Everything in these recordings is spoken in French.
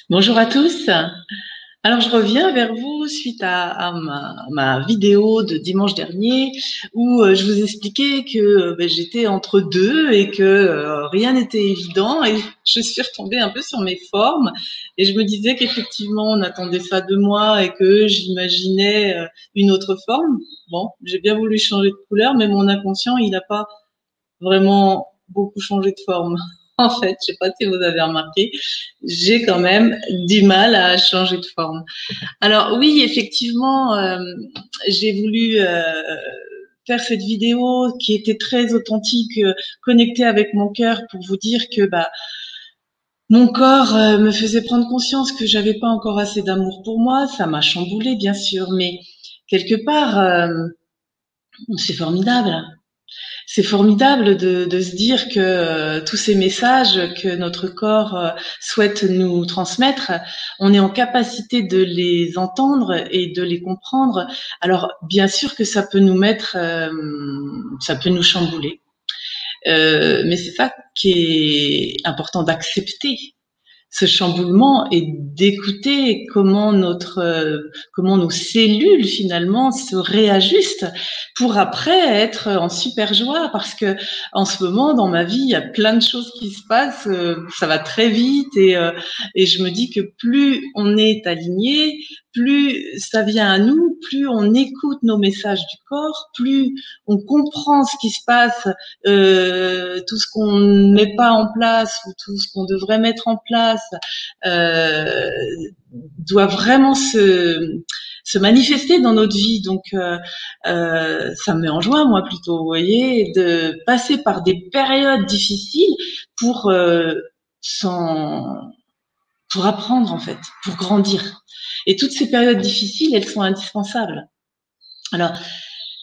Bonjour à tous. Alors, je reviens vers vous suite à ma vidéo de dimanche dernier où je vous expliquais que j'étais entre deux et que rien n'était évident et je suis retombée un peu sur mes formes et je me disais qu'effectivement on attendait ça de moi et que j'imaginais une autre forme. Bon, j'ai bien voulu changer de couleur, mais mon inconscient, il n'a pas vraiment beaucoup changé de forme. En fait, je sais pas si vous avez remarqué, j'ai quand même du mal à changer de forme. Alors oui, effectivement, j'ai voulu faire cette vidéo qui était très authentique, connectée avec mon cœur pour vous dire que mon corps me faisait prendre conscience que j'avais pas encore assez d'amour pour moi. Ça m'a chamboulée, bien sûr, mais quelque part, c'est formidable. C'est formidable de se dire que tous ces messages que notre corps souhaite nous transmettre, on est en capacité de les entendre et de les comprendre. Alors, bien sûr que ça peut nous mettre, ça peut nous chambouler, mais c'est ça qui est important d'accepter ce chamboulement et d'écouter comment nos cellules finalement se réajustent pour après être en super joie parce que en ce moment dans ma vie il y a plein de choses qui se passent, ça va très vite et je me dis que plus on est aligné, plus ça vient à nous, plus on écoute nos messages du corps, plus on comprend ce qui se passe, tout ce qu'on ne met pas en place ou tout ce qu'on devrait mettre en place euh, doit vraiment se manifester dans notre vie. Donc, ça me met en joie, moi, plutôt, vous voyez, de passer par des périodes difficiles pour s'en pour apprendre, en fait, pour grandir. Et toutes ces périodes difficiles, elles sont indispensables. Alors,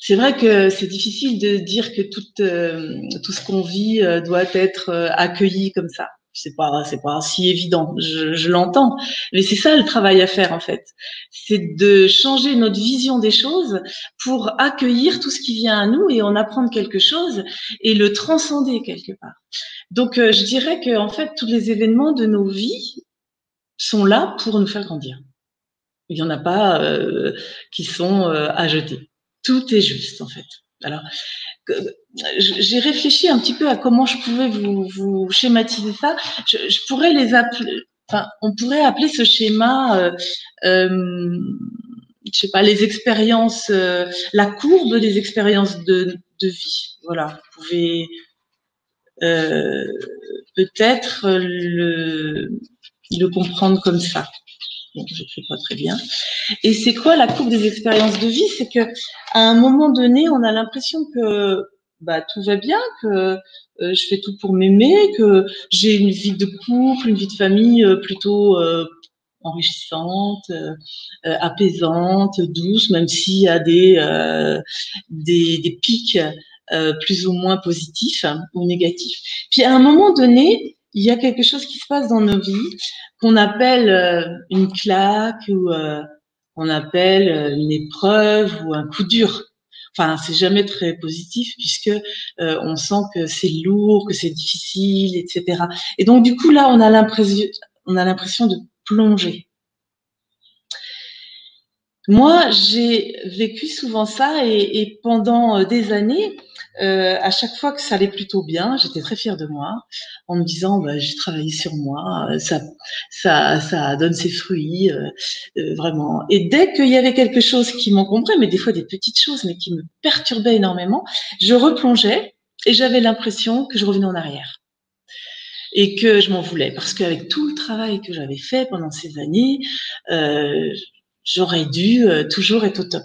c'est vrai que c'est difficile de dire que tout ce qu'on vit doit être accueilli comme ça. C'est pas si évident. Je l'entends, mais c'est ça le travail à faire en fait. C'est de changer notre vision des choses pour accueillir tout ce qui vient à nous et en apprendre quelque chose et le transcender quelque part. Donc, je dirais que en fait, tous les événements de nos vies sont là pour nous faire grandir. Il y en a pas qui sont à jeter. Tout est juste en fait. Alors, j'ai réfléchi un petit peu à comment je pouvais vous schématiser ça. Je pourrais les appeler, enfin, on pourrait appeler ce schéma, je sais pas, les expériences, la courbe des expériences de vie. Voilà, vous pouvez euh, peut-être le comprendre comme ça. Bon, je ne fais pas très bien. Et c'est quoi la courbe des expériences de vie? C'est que à un moment donné, on a l'impression que tout va bien, que je fais tout pour m'aimer, que j'ai une vie de couple, une vie de famille plutôt enrichissante, apaisante, douce, même s'il y a des pics plus ou moins positifs ou négatifs. Puis à un moment donné, il y a quelque chose qui se passe dans nos vies qu'on appelle une claque ou on appelle une épreuve ou un coup dur. Enfin, c'est jamais très positif puisque on sent que c'est lourd, que c'est difficile, etc. Et donc du coup là, on a l'impression de plonger. Moi, j'ai vécu souvent ça et pendant des années, à chaque fois que ça allait plutôt bien, j'étais très fière de moi, en me disant j'ai travaillé sur moi, ça donne ses fruits, vraiment. Et dès qu'il y avait quelque chose qui m'encombrait, mais des fois des petites choses, mais qui me perturbaient énormément, je replongeais et j'avais l'impression que je revenais en arrière et que je m'en voulais parce qu'avec tout le travail que j'avais fait pendant ces années, euh, j'aurais dû toujours être au top.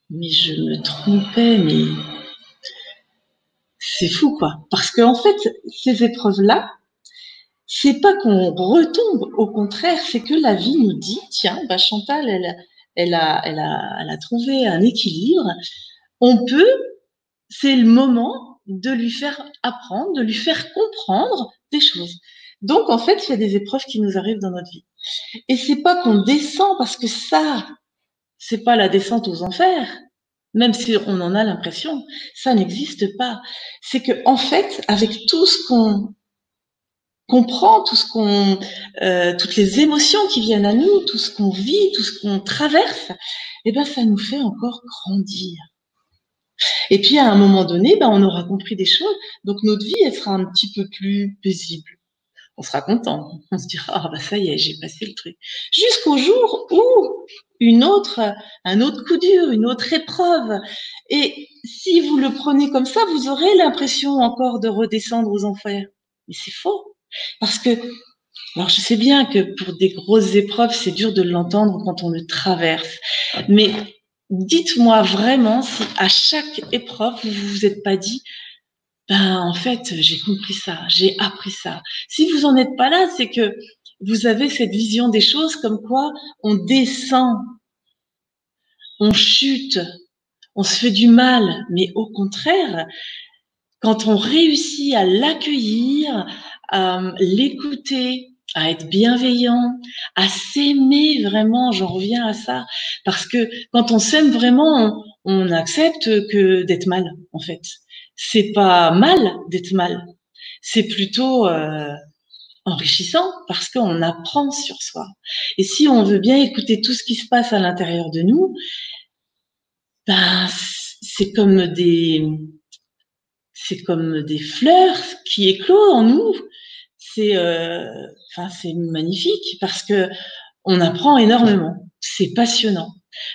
Mais je me trompais, mais c'est fou quoi. Parce qu'en fait, ces épreuves-là, c'est pas qu'on retombe, au contraire, c'est que la vie nous dit, tiens, Chantal, elle a trouvé un équilibre. On peut, c'est le moment de lui faire apprendre, de lui faire comprendre des choses. Donc, en fait, il y a des épreuves qui nous arrivent dans notre vie. Et c'est pas qu'on descend parce que ça, c'est pas la descente aux enfers, même si on en a l'impression, ça n'existe pas. C'est que, en fait, avec tout ce qu'on comprend, toutes les émotions qui viennent à nous, tout ce qu'on vit, tout ce qu'on traverse, eh ben, ça nous fait encore grandir. Et puis, à un moment donné, ben, on aura compris des choses, donc notre vie, elle sera un petit peu plus paisible. On sera content. On se dira, ah, bah, ça y est, j'ai passé le truc. Jusqu'au jour où un autre coup dur, une autre épreuve. Et si vous le prenez comme ça, vous aurez l'impression encore de redescendre aux enfers. Mais c'est faux. Parce que, alors je sais bien que pour des grosses épreuves, c'est dur de l'entendre quand on le traverse. Mais dites-moi vraiment si à chaque épreuve, vous vous êtes pas dit, ben, en fait, j'ai compris ça, j'ai appris ça. Si vous en êtes pas là, c'est que vous avez cette vision des choses comme quoi on descend, on chute, on se fait du mal. Mais au contraire, quand on réussit à l'accueillir, à l'écouter, à être bienveillant, à s'aimer vraiment, j'en reviens à ça, parce que quand on s'aime vraiment, on accepte que d'être mal, en fait. C'est pas mal d'être mal, c'est plutôt enrichissant parce qu'on apprend sur soi. Et si on veut bien écouter tout ce qui se passe à l'intérieur de nous, ben c'est comme des fleurs qui éclosent en nous. C'est magnifique parce que on apprend énormément. C'est passionnant.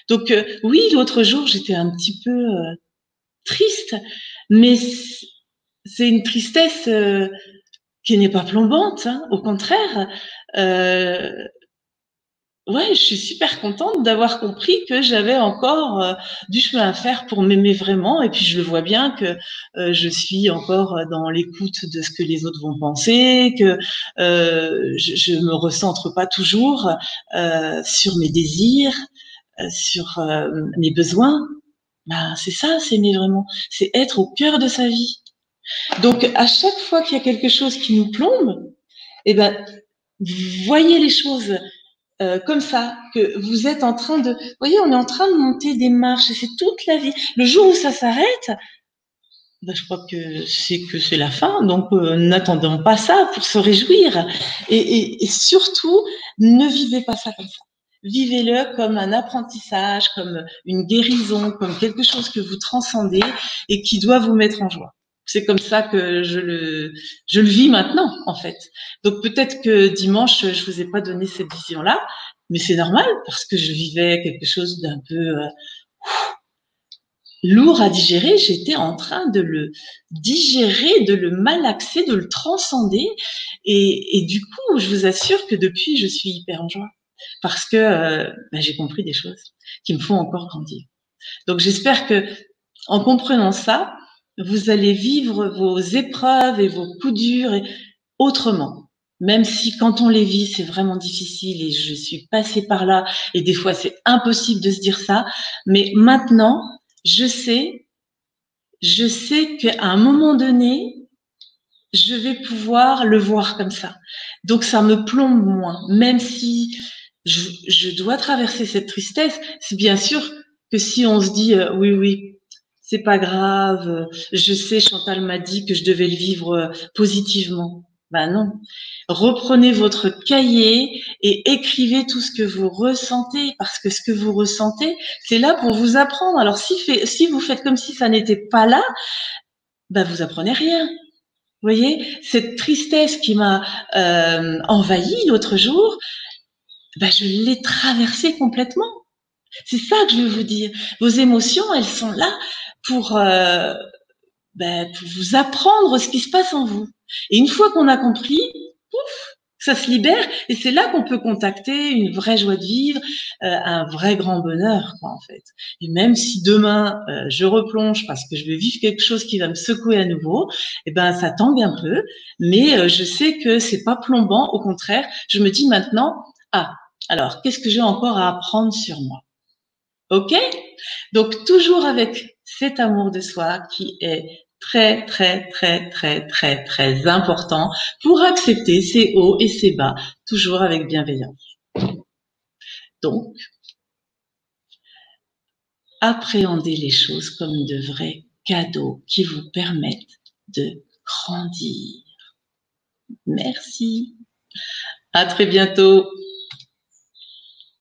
Donc oui, l'autre jour j'étais un petit peu triste, mais c'est une tristesse qui n'est pas plombante, hein, au contraire. Euh, ouais, je suis super contente d'avoir compris que j'avais encore du chemin à faire pour m'aimer vraiment. Et puis je le vois bien que je suis encore dans l'écoute de ce que les autres vont penser, que je me recentre pas toujours sur mes désirs, sur mes besoins. Ben, c'est ça, s'aimer vraiment. C'est être au cœur de sa vie. Donc, à chaque fois qu'il y a quelque chose qui nous plombe, eh ben, voyez les choses comme ça, que vous êtes en train de... Vous voyez, on est en train de monter des marches et c'est toute la vie. Le jour où ça s'arrête, ben, je crois que c'est la fin, donc n'attendons pas ça pour se réjouir. Et surtout, ne vivez pas ça comme ça. Vivez-le comme un apprentissage, comme une guérison, comme quelque chose que vous transcendez et qui doit vous mettre en joie. C'est comme ça que je le vis maintenant, en fait. Donc peut-être que dimanche, je vous ai pas donné cette vision-là, mais c'est normal parce que je vivais quelque chose d'un peu lourd à digérer. J'étais en train de le digérer, de le malaxer, de le transcender. Et du coup, je vous assure que depuis, je suis hyper en joie parce que j'ai compris des choses qui me font encore grandir. Donc j'espère que en comprenant ça, vous allez vivre vos épreuves et vos coups durs autrement. Même si quand on les vit, c'est vraiment difficile et je suis passée par là et des fois c'est impossible de se dire ça. Mais maintenant, je sais qu'à un moment donné, je vais pouvoir le voir comme ça. Donc ça me plombe moins, même si je dois traverser cette tristesse. C'est bien sûr que si on se dit oui, oui, c'est pas grave, je sais, Chantal m'a dit que je devais le vivre positivement. Ben non. Reprenez votre cahier et écrivez tout ce que vous ressentez, parce que ce que vous ressentez, c'est là pour vous apprendre. Alors si vous faites comme si ça n'était pas là, ben vous apprenez rien. Vous voyez, cette tristesse qui m'a envahie l'autre jour, ben je l'ai traversée complètement. C'est ça que je veux vous dire. Vos émotions, elles sont là pour, pour vous apprendre ce qui se passe en vous. Et une fois qu'on a compris, pouf, ça se libère et c'est là qu'on peut contacter une vraie joie de vivre, un vrai grand bonheur, quoi, en fait. Et même si demain je replonge parce que je vais vivre quelque chose qui va me secouer à nouveau, eh ben ça tangue un peu, mais je sais que c'est pas plombant. Au contraire, je me dis maintenant, ah, alors qu'est-ce que j'ai encore à apprendre sur moi? Ok? Donc toujours avec cet amour de soi qui est très, très, très, très, très, très important pour accepter ses hauts et ses bas, toujours avec bienveillance. Donc, appréhendez les choses comme de vrais cadeaux qui vous permettent de grandir. Merci. À très bientôt.